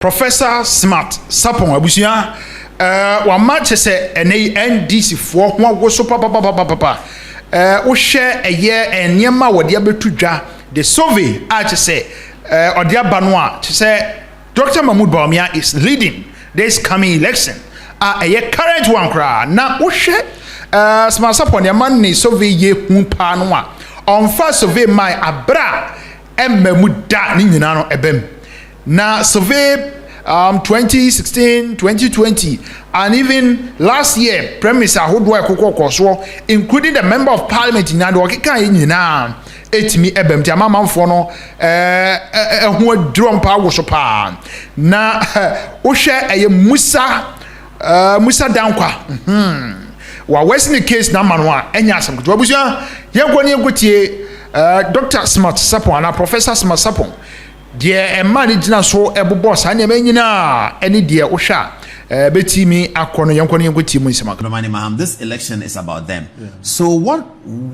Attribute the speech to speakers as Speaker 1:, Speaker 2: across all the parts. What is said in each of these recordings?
Speaker 1: Professor Smart Sarpong abusia wa match say NDC for ho go so papa wo hye eye enyema wo de abetudwa the survey a say ode aba no a say Dr. Mahama&Musa is leading this coming election a current one kra na wo hye Smart Sarpong ya man ni survey ye hu pa no a on first survey my abra emmemu da ni nyina no ebem na survey 2016 2020 and even last year premise ahodo ekokoko so including the member of parliament na do okeka nyina etimi ebem ti amamanfo no ho adrom pa wo so pa na wo hwe eye Musa dankwa wa Worsens case na mano a enya asem kuto abusia yenkoni enkotie Dr. Smart Sarpong na Professor Smart Sarpong deɛ ɛma ne gyina so ɛbobɔ saa nneɛma nyinaa ɛne deɛ wohwa betimi akɔno yɛnkɔno yɛnkɔtie mu nsɛm akɔno.
Speaker 2: Maham, this election is about them. So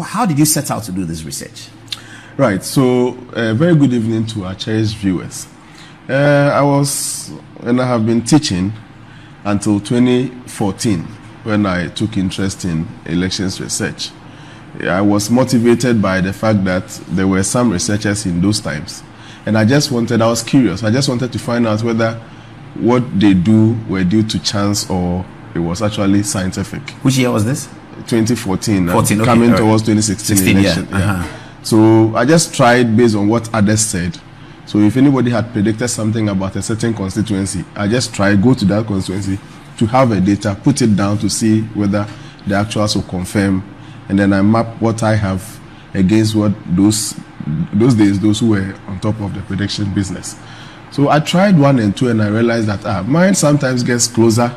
Speaker 2: how did you set out to do this research?
Speaker 3: Right, so very good evening to our cherished viewers. I have been teaching until 2014 when I took interest in elections research. I was motivated by the fact that there were some researchers in those times. And I was curious. I just wanted to find out whether what they do were due to chance or it was actually scientific.
Speaker 2: Which year was this?
Speaker 3: 2014.
Speaker 2: 14, okay,
Speaker 3: coming towards 2016 election. Yeah. So I just tried based on what others said. So if anybody had predicted something about a certain constituency, I just tried go to that constituency to have a data, put it down to see whether the actuals will confirm, and then I map what I have against what those days, those who were on top of the prediction business. So I tried 1 and 2 and I realized that mine sometimes gets closer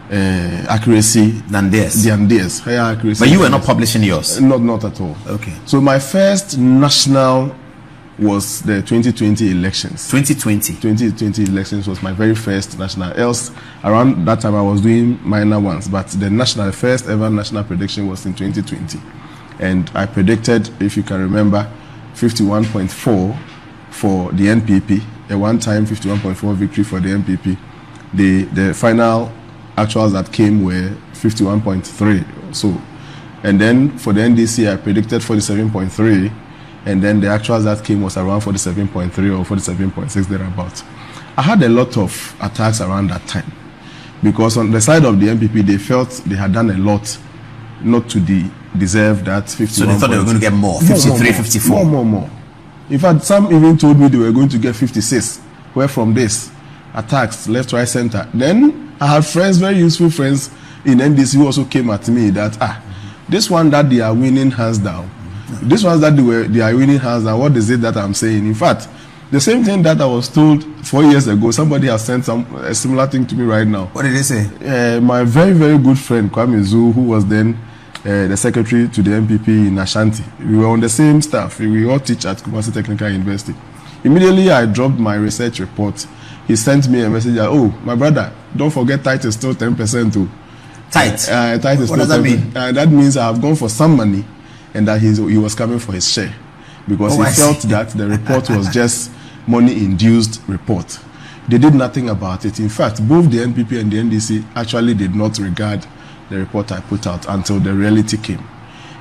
Speaker 3: accuracy
Speaker 2: than theirs.
Speaker 3: Higher accuracy.
Speaker 2: But you were not publishing yours?
Speaker 3: Not at all.
Speaker 2: Okay.
Speaker 3: So my first national was the 2020 elections. 2020 elections was my very first national. Else, around that time I was doing minor ones, but the first ever national prediction was in 2020. And I predicted, if you can remember, 51.4 for the NPP, a one-time 51.4 victory for the NPP. The final actuals that came were 51.3 or so. And then for the NDC, I predicted 47.3, and then the actuals that came was around 47.3 or 47.6 thereabouts. I had a lot of attacks around that time because on the side of the NPP, they felt they had done a lot not to deserve that 51.
Speaker 2: So they thought they were going to get more, 53, 54.
Speaker 3: More. In fact, some even told me they were going to get 56. Where from this? Attacks, left, right, center. Then I had friends, very useful friends in NDC who also came at me that, this one that they are winning hands down. This one that they are winning hands down. What is it that I'm saying? In fact, the same thing that I was told 4 years ago, somebody has sent a similar thing to me right now.
Speaker 2: What did they say?
Speaker 3: My very, very good friend, Kwame Zoo, who was then the secretary to the MPP in Ashanti. We were on the same staff. We all teach at Kumasi Technical University. Immediately I dropped my research report. He sent me a message that, my brother, don't forget tithe is still 10% too.
Speaker 2: Tithe?
Speaker 3: Tithe is
Speaker 2: what does that mean?
Speaker 3: That means I have gone for some money and that he was coming for his share. Because he felt that the report was just money-induced report. They did nothing about it. In fact, both the NPP and the NDC actually did not regard the report I put out until the reality came.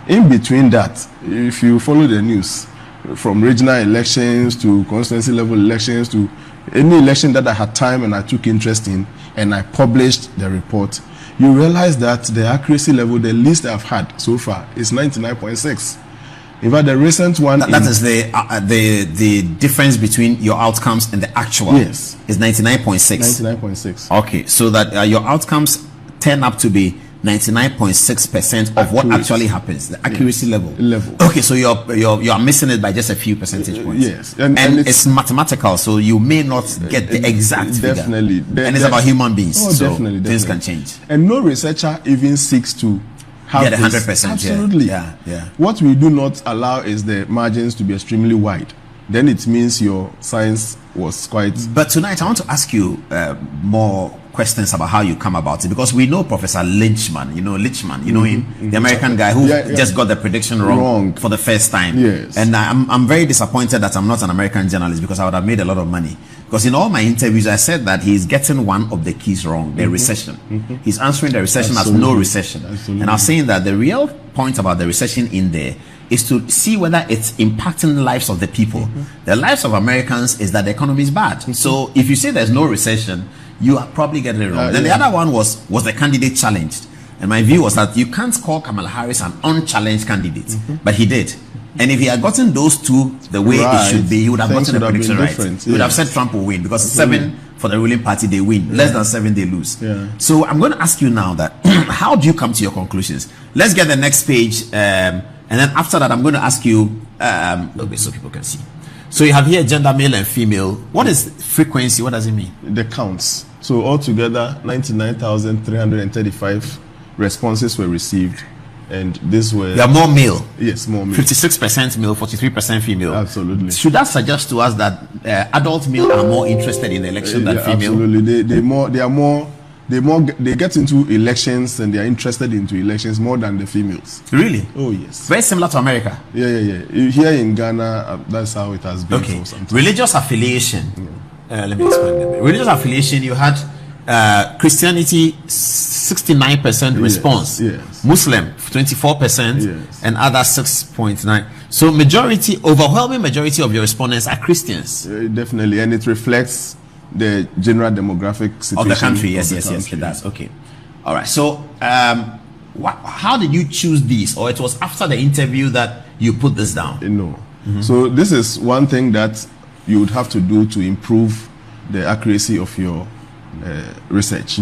Speaker 3: In between that, if you follow the news, from regional elections to constituency level elections to any election that I had time and I took interest in and I published the report, you realize that the accuracy level, the least I've had so far, is 99.6. In fact, the recent one...
Speaker 2: That is the difference between your outcomes and the actual.
Speaker 3: Yes.
Speaker 2: Is 99.6.
Speaker 3: 99.6.
Speaker 2: Okay, so that your outcomes turn up to be 99.6% of what actually happens, the accuracy level. Okay, so you're missing it by just a few percentage points.
Speaker 3: Yes,
Speaker 2: and it's mathematical, so you may not get the exact
Speaker 3: definitely
Speaker 2: figure. And it's about human beings, so
Speaker 3: definitely.
Speaker 2: Things can change.
Speaker 3: And no researcher even seeks to have
Speaker 2: the 100%.
Speaker 3: Absolutely.
Speaker 2: Yeah.
Speaker 3: What we do not allow is the margins to be extremely wide. Then it means your science was quite...
Speaker 2: But tonight I want to ask you more questions about how you come about it, because we know Professor Lichman, you know him, the American guy who just got the prediction wrong for the first time.
Speaker 3: Yes.
Speaker 2: And I'm very disappointed that I'm not an American journalist, because I would have made a lot of money. Because in all my interviews, I said that he's getting one of the keys wrong, the recession. He's answering the recession as no recession. And I was saying that the real point about the recession in there is to see whether it's impacting the lives of the people. The lives of Americans is that the economy is bad. So if you say there's no recession, you are probably getting it wrong. Then the other one was the candidate challenged. And my view was that you can't call Kamala Harris an unchallenged candidate, but he did. And if he had gotten those two the way it should be, he would have gotten the prediction right. He would have said Trump will win, because 7 for the ruling party, they win. Less than 7, they lose. So I'm going to ask you now that how do you come to your conclusions? Let's get the next page. And then after that, I'm going to ask you, okay, so people can see. So you have here gender, male and female. What is frequency? What does it mean?
Speaker 3: The counts. So altogether, 99,335 responses were received. And this were...
Speaker 2: There are more male.
Speaker 3: Yes, more male.
Speaker 2: 56% male, 43% female.
Speaker 3: Absolutely.
Speaker 2: Should that suggest to us that adult male are more interested in the election than female?
Speaker 3: Absolutely. They get into elections and they are interested into elections more than the females.
Speaker 2: Really?
Speaker 3: Oh, yes.
Speaker 2: Very similar to America.
Speaker 3: Yeah. Here in Ghana, that's how it has been for some time.
Speaker 2: Religious affiliation. Let me explain that. Religious affiliation, you had Christianity 69% response,
Speaker 3: yes.
Speaker 2: Muslim 24%,
Speaker 3: yes.
Speaker 2: and others 6.9. So overwhelming majority of your respondents are Christians.
Speaker 3: Definitely, and it reflects the general demographic situation
Speaker 2: of the country. Yes, it does. Okay, all right. So how did you choose these, or it was after the interview that you put this down?
Speaker 3: No. So this is one thing that you would have to do to improve the accuracy of your research.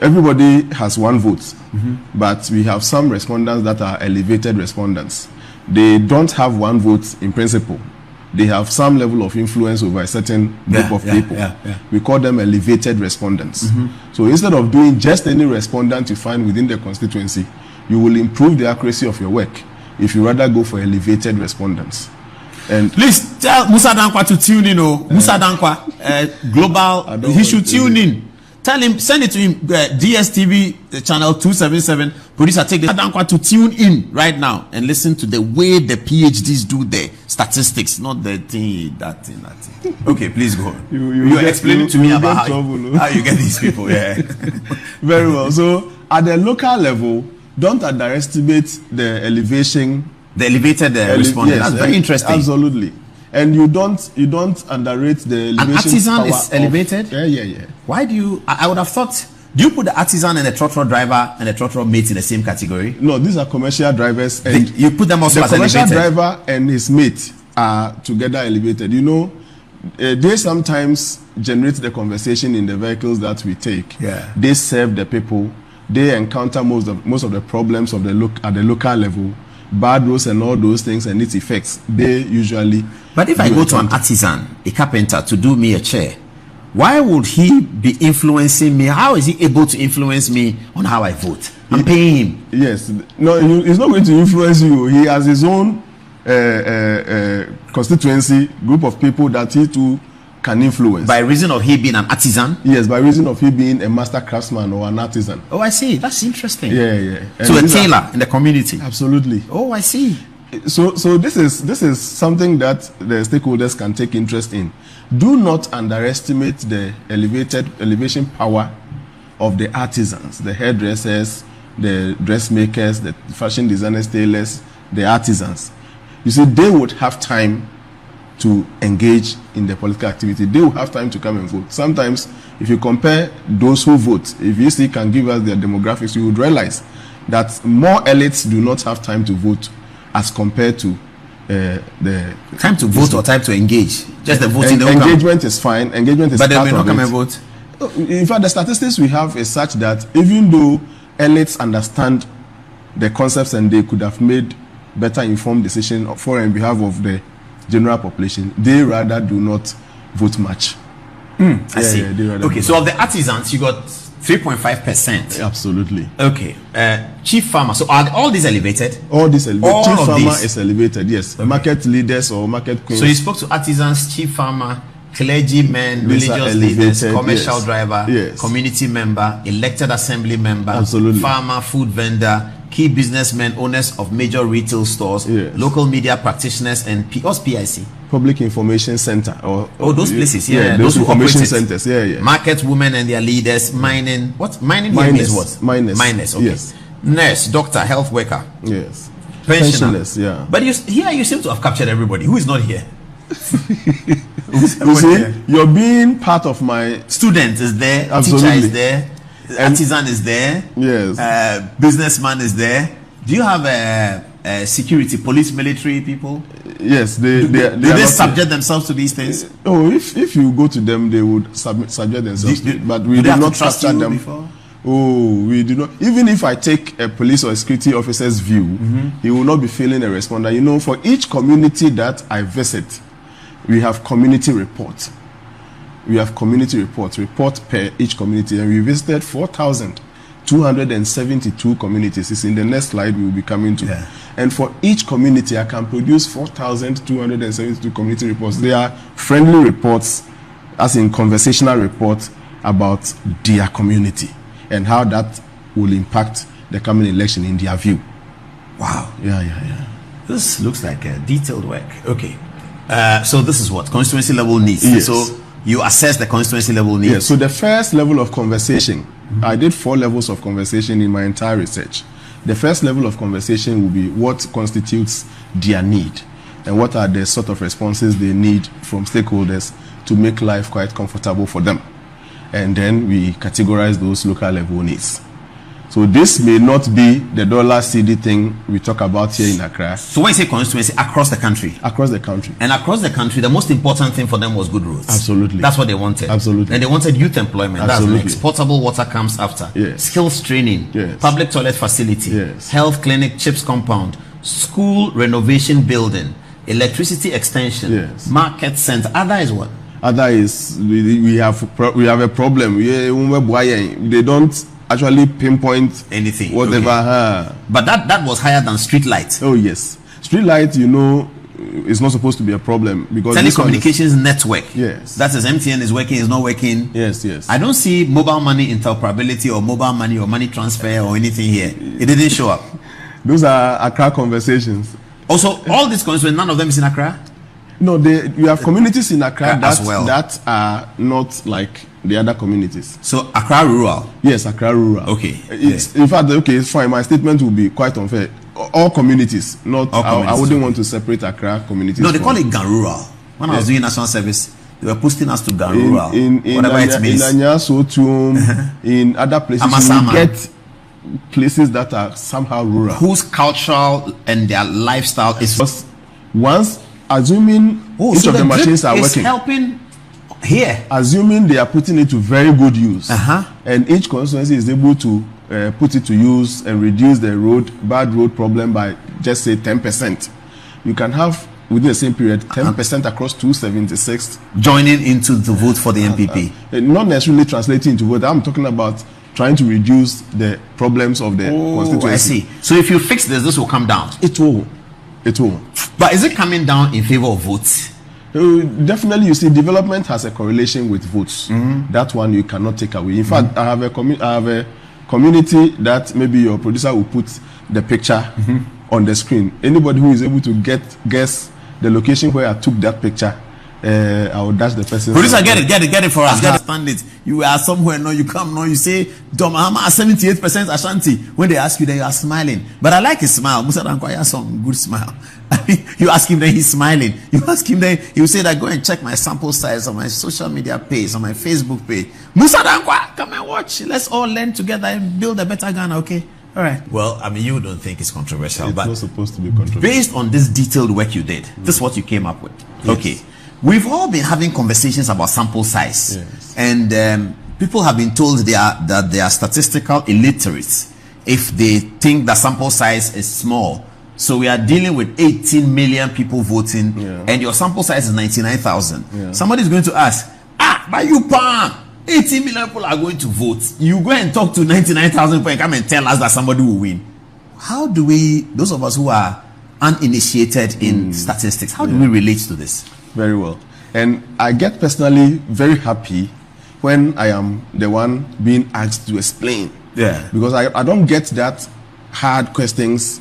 Speaker 3: Everybody has one vote, but we have some respondents that are elevated respondents. They don't have one vote in principle. They have some level of influence over a certain group of people. We call them elevated respondents. So instead of doing just any respondent you find within the constituency, you will improve the accuracy of your work if you rather go for elevated respondents. And
Speaker 2: please tell Musa Dankwa to tune in. Musa Dankwa, global, he should tune in. Tell him, send it to him, DSTV channel 277. Producer, take the Dankwa to tune in right now and listen to the way the PhDs do their statistics, not the thing, that thing. Okay, please go on. You're explaining to me about how you get these people.
Speaker 3: Very well. So at the local level, don't underestimate the elevation.
Speaker 2: The elevated respondent. That's very interesting.
Speaker 3: Absolutely. And you don't underrate the elevation.
Speaker 2: An artisan
Speaker 3: power
Speaker 2: is elevated?
Speaker 3: Yeah.
Speaker 2: Why do you... I would have thought... Do you put the artisan and the trotro driver and the trotro mate in the same category?
Speaker 3: No, these are commercial drivers. And
Speaker 2: you put them also as elevated?
Speaker 3: The commercial driver and his mate are together elevated. You know, they sometimes generate the conversation in the vehicles that we take.
Speaker 2: Yeah.
Speaker 3: They serve the people. They encounter most of the problems at the local level. Bad roads and all those things and its effects, they usually...
Speaker 2: But if I go to an artisan, a carpenter, to do me a chair, why would he be influencing me? How is he able to influence me on how I vote? I'm paying him.
Speaker 3: Yes. No, he's not going to influence you. He has his own constituency, group of people that he too can influence.
Speaker 2: By reason of he being an artisan?
Speaker 3: Yes, by reason of he being a master craftsman or an artisan.
Speaker 2: Oh, I see. That's interesting.
Speaker 3: Yeah. And
Speaker 2: so a tailor in the community?
Speaker 3: Absolutely.
Speaker 2: Oh, I see.
Speaker 3: So this is something that the stakeholders can take interest in. Do not underestimate the elevation power of the artisans, the hairdressers, the dressmakers, the fashion designers, tailors, the artisans. You see, they would have time to engage in the political activity. They will have time to come and vote. Sometimes, if you compare those who vote, if you see can give us their demographics, you would realize that more elites do not have time to vote as compared to the
Speaker 2: time to vote or time to engage. Just the voting.
Speaker 3: Engagement is fine. Engagement is
Speaker 2: but
Speaker 3: part
Speaker 2: they may not
Speaker 3: of
Speaker 2: come
Speaker 3: it.
Speaker 2: and vote.
Speaker 3: In fact, the statistics we have is such that even though elites understand the concepts and they could have made better informed decisions for and behalf of the general population, they rather do not vote much.
Speaker 2: I see. Okay, so of the artisans, you got 3.5%.
Speaker 3: Absolutely.
Speaker 2: Okay. Chief farmer. So are all these elevated?
Speaker 3: All these elevated.
Speaker 2: All
Speaker 3: chief farmer
Speaker 2: these?
Speaker 3: Is elevated, yes. Okay. Market leaders or market queens.
Speaker 2: So you spoke to artisans, chief farmer, clergymen, religious leaders, commercial driver, community member, elected assembly member, farmer, food vendor, key businessmen, owners of major retail stores, local media practitioners, and what's PIC?
Speaker 3: Public Information Center.
Speaker 2: Those places,
Speaker 3: those information centers,
Speaker 2: market women and their leaders, mining. What? Mining is what? Miners, okay.
Speaker 3: Yes.
Speaker 2: Nurse, doctor, health worker.
Speaker 3: Yes.
Speaker 2: Pensioners,
Speaker 3: yeah.
Speaker 2: But you seem to have captured everybody. Who is not here?
Speaker 3: You see, you're being part of my...
Speaker 2: Student is there, teacher is there, artisan is there,
Speaker 3: yes,
Speaker 2: businessman is there. Do you have security, police, military people?
Speaker 3: Yes,
Speaker 2: do they subject themselves to these things?
Speaker 3: Oh, if you go to them, they would subject themselves. But we do not capture them.
Speaker 2: Before?
Speaker 3: Oh, we do not. Even if I take a police or a security officer's view, he will not be feeling a responder. You know, for each community that I visit, we have community reports. We have community reports, report per each community, and we visited 4,272 communities. It's in the next slide we will be coming to.
Speaker 2: Yeah.
Speaker 3: And for each community, I can produce 4,272 community reports. They are friendly reports, as in conversational reports about their community and how that will impact the coming election in their view.
Speaker 2: Wow.
Speaker 3: Yeah.
Speaker 2: This looks like a detailed work. Okay. So this is what? Constituency level needs.
Speaker 3: Yes.
Speaker 2: So you assess the constituency level needs.
Speaker 3: Yes. So the first level of conversation, I did 4 levels of conversation in my entire research. The first level of conversation will be what constitutes their need and what are the sort of responses they need from stakeholders to make life quite comfortable for them. And then we categorize those local level needs. So this may not be the dollar CD thing we talk about here in Accra.
Speaker 2: So when you say constituency, across the country?
Speaker 3: Across the country.
Speaker 2: And across the country, the most important thing for them was good roads.
Speaker 3: Absolutely.
Speaker 2: That's what they wanted.
Speaker 3: Absolutely.
Speaker 2: And they wanted youth employment.
Speaker 3: Absolutely.
Speaker 2: That's exportable water comes after.
Speaker 3: Yes.
Speaker 2: Skills training.
Speaker 3: Yes.
Speaker 2: Public toilet facility.
Speaker 3: Yes.
Speaker 2: Health clinic, CHIPS compound. School renovation building. Electricity extension.
Speaker 3: Yes.
Speaker 2: Market center. Other is what?
Speaker 3: Other is we have a problem. They don't actually pinpoint
Speaker 2: anything,
Speaker 3: whatever.
Speaker 2: Okay. But that was higher than street light.
Speaker 3: Oh yes, street light. You know, is not supposed to be a problem because
Speaker 2: telecommunications network.
Speaker 3: Yes,
Speaker 2: that is MTN is working, is not working.
Speaker 3: Yes.
Speaker 2: I don't see mobile money interoperability or mobile money or money transfer or anything here. It didn't show up.
Speaker 3: Those are Accra conversations.
Speaker 2: Also, all these conversations, none of them is in Accra.
Speaker 3: No, you have communities in Accra
Speaker 2: that
Speaker 3: are not like the other communities.
Speaker 2: So Accra rural.
Speaker 3: Yes, Accra rural.
Speaker 2: Okay.
Speaker 3: In fact, okay, it's fine. My statement will be quite unfair. All communities, not. All communities, I wouldn't want to separate Accra communities.
Speaker 2: No, they call it Gan rural. When I was doing national service, they were posting us to Gan rural. Whatever it means.
Speaker 3: In Anyaso, in other places, you get places that are somehow rural,
Speaker 2: whose cultural and their lifestyle is
Speaker 3: once. Assuming each of the machines are working,
Speaker 2: helping here.
Speaker 3: Assuming they are putting it to very good use, and each constituency is able to put it to use and reduce the bad road problem by just say 10%. You can have within the same period 10% across 276
Speaker 2: joining into the vote for the MPP.
Speaker 3: Not necessarily translating into vote. I'm talking about trying to reduce the problems of the constituency.
Speaker 2: I see. So if you fix this will come down.
Speaker 3: It will.
Speaker 2: But is it coming down in favor of votes?
Speaker 3: Definitely, you see, development has a correlation with votes. That one you cannot take away. In fact, I have a community that maybe your producer will put the picture on the screen. Anybody who is able to guess the location where I took that picture, I will dash the person.
Speaker 2: Producer, get it for us. Stand it. You are somewhere, no, you come, no, you say, Mahama 78% Ashanti. When they ask you, then you are smiling. But I like his smile. Musa Dankwa has some good smile. You ask him, then he's smiling. You ask him, then he will say that go and check my sample size on my social media page, on my Facebook page. Musa Dankwa, come and watch. Let's all learn together and build a better Ghana, okay? All right. Well, I mean, you don't think it's controversial,
Speaker 3: it's
Speaker 2: but
Speaker 3: not supposed to be controversial.
Speaker 2: Based on this detailed work you did, this is what you came up with. Yes. Okay. We've all been having conversations about sample size, and people have been told that they are statistical illiterates if they think the sample size is small. So we are dealing with 18 million people voting, and your sample size is 99,000. Somebody is going to ask, but you 18 million people are going to vote. You go and talk to 99,000 people and come and tell us that somebody will win. How do we, those of us who are uninitiated in statistics, how do we relate to this?
Speaker 3: Very well. And I get personally very happy when I am the one being asked to explain.
Speaker 2: Yeah.
Speaker 3: Because I don't get that hard questions.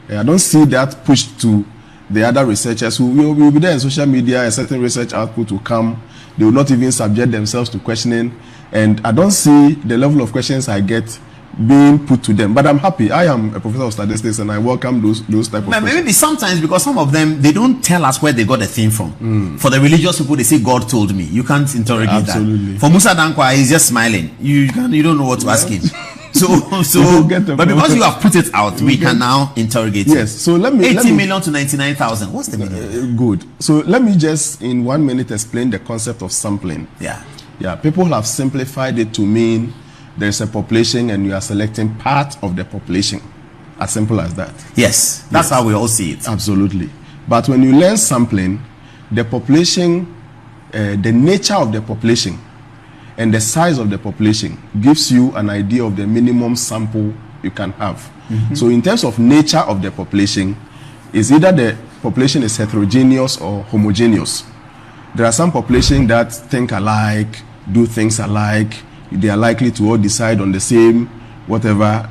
Speaker 3: I don't see that pushed to the other researchers who will be there in social media. A certain research output will come. They will not even subject themselves to questioning. And I don't see the level of questions I get being put to them. But I'm happy. I am a professor of statistics and I welcome those type of questions.
Speaker 2: Maybe sometimes, because some of them, they don't tell us where they got the thing from. For the religious people, they say God told me. You can't interrogate
Speaker 3: Absolutely.
Speaker 2: that. For Musa Dankwa, he's just smiling. You don't know what to ask him. But because you have put it out, we can now interrogate it.
Speaker 3: Yes. So let me
Speaker 2: 80 million to 99,000. What's the meaning?
Speaker 3: Good. So let me just in 1 minute explain the concept of sampling. Yeah. People have simplified it to mean there's a population and you are selecting part of the population. As simple as that.
Speaker 2: Yes. That's how we all see it.
Speaker 3: Absolutely. But when you learn sampling, the population, the nature of the population and the size of the population gives you an idea of the minimum sample you can have. So in terms of nature of the population, is either the population is heterogeneous or homogeneous. There are some population that think alike, do things alike. They are likely to all decide on the same whatever.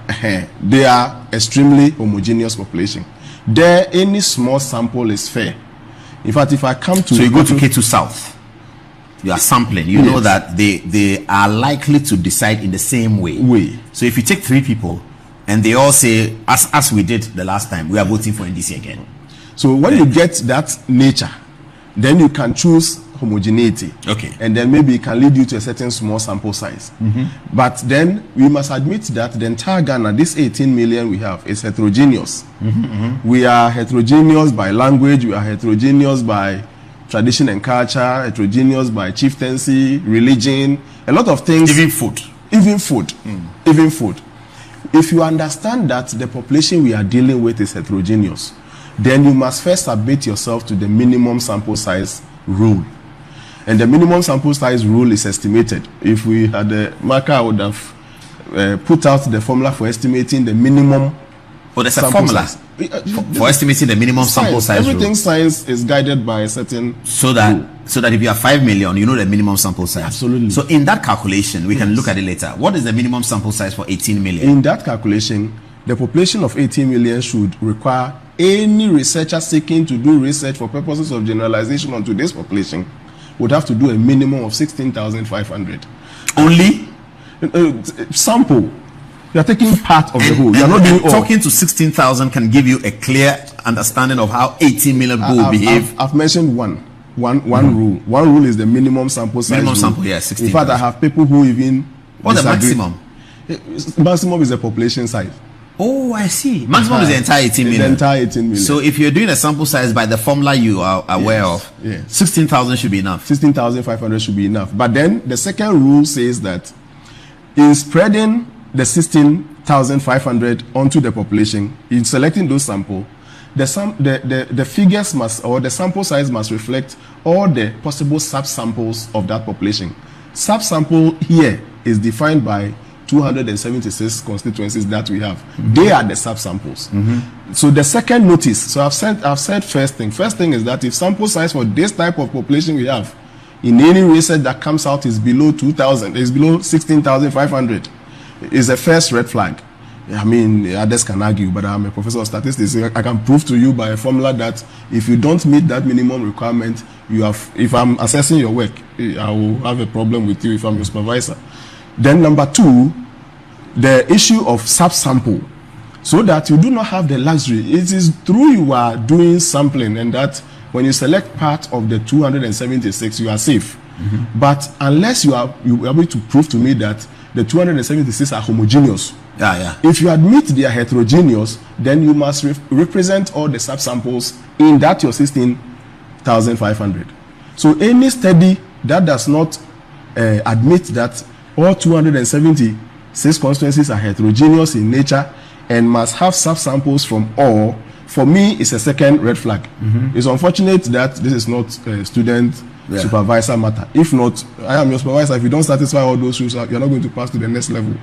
Speaker 3: They are extremely homogeneous population. There, any small sample is fair. In fact, if I come to...
Speaker 2: So you go to K2 South. You are sampling. You know that they are likely to decide in the same way. So if you take 3 people and they all say, as we did the last time, we are voting for NDC again.
Speaker 3: So when you get that nature, then you can choose homogeneity.
Speaker 2: Okay.
Speaker 3: And then maybe it can lead you to a certain small sample size. But then we must admit that the entire Ghana, this 18 million we have, is heterogeneous. We are heterogeneous by language, we are heterogeneous by tradition and culture, heterogeneous by chieftaincy, religion, a lot of things.
Speaker 2: Even food.
Speaker 3: Even food. If you understand that the population we are dealing with is heterogeneous, then you must first submit yourself to the minimum sample size rule. And the minimum sample size rule is estimated. If we had a marker, I would have put out the formula for estimating the minimum.
Speaker 2: Oh, there's a formula for estimating the minimum sample size.
Speaker 3: Everything science is guided by a certain
Speaker 2: so that if you have 5 million, you know the minimum sample size.
Speaker 3: Absolutely.
Speaker 2: So in that calculation, we can look at it later. What is the minimum sample size for 18 million?
Speaker 3: In that calculation, the population of 18 million should require any researcher seeking to do research for purposes of generalization onto this population would have to do a minimum of 16,500.
Speaker 2: Only?
Speaker 3: Sample. You are taking part of the whole. You are not doing all.
Speaker 2: Talking to 16,000 can give you a clear understanding of how 18 million will behave.
Speaker 3: I've mentioned one rule. One rule is the minimum sample size.
Speaker 2: Minimum
Speaker 3: rule.
Speaker 2: sample, yeah, 16.
Speaker 3: In fact, I have people who even.
Speaker 2: What's the maximum?
Speaker 3: Maximum is the population size.
Speaker 2: Oh, I see. Maximum is the entire 18 million.
Speaker 3: The entire 18 million.
Speaker 2: So if you're doing a sample size by the formula you are aware of, 16,000 should be enough.
Speaker 3: 16,500 should be enough. But then the second rule says that in spreading the 16,500 onto the population, in selecting those samples, the figures must, or the sample size must reflect all the possible subsamples of that population. Subsample here is defined by 276 constituencies that we have. They are the subsamples. So the second notice, so I've said first thing is that if sample size for this type of population we have in any research that comes out is below 2,000, is below 16,500, is a first red flag. I mean, others can argue, but I'm a professor of statistics. I can prove to you by a formula that if you don't meet that minimum requirement, you have. If I'm assessing your work, I will have a problem with you if I'm your supervisor. Then number 2, the issue of subsample, so that you do not have the luxury. It is true you are doing sampling, and that when you select part of the 276, you are safe. But unless you are able to prove to me that the 276 are homogeneous. If you admit they are heterogeneous, then you must represent all the subsamples in that your 16,500. So any study that does not admit that all 276 constituencies are heterogeneous in nature and must have subsamples from all, for me, it's a second red flag. It's unfortunate that this is not a student supervisor matter. If not, I am your supervisor. If you don't satisfy all those rules, you're not going to pass to the next level.